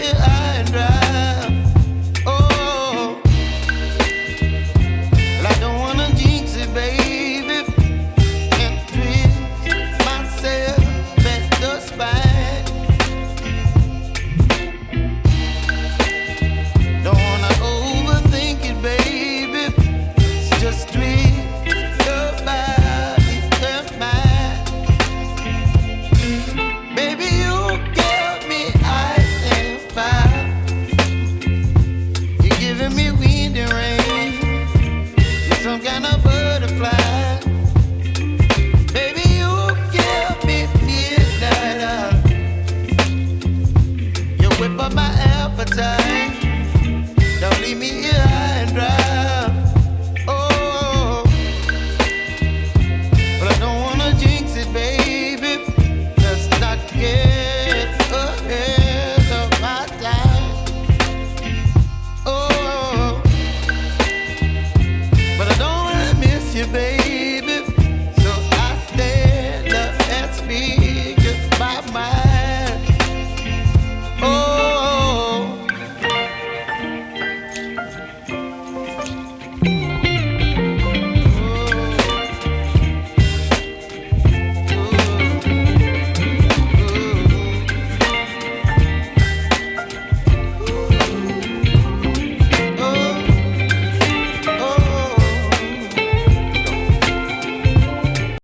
high and dry. Oh, well, I don't wanna jinx it, baby, and twist myself at the spine. Don't wanna overthink it, baby. It's just twist your body and mine. Baby, you give me ice and fire. You're giving me wind and rain. You're some kind of butterfly. Baby, you give me midnight. You whip up my appetite.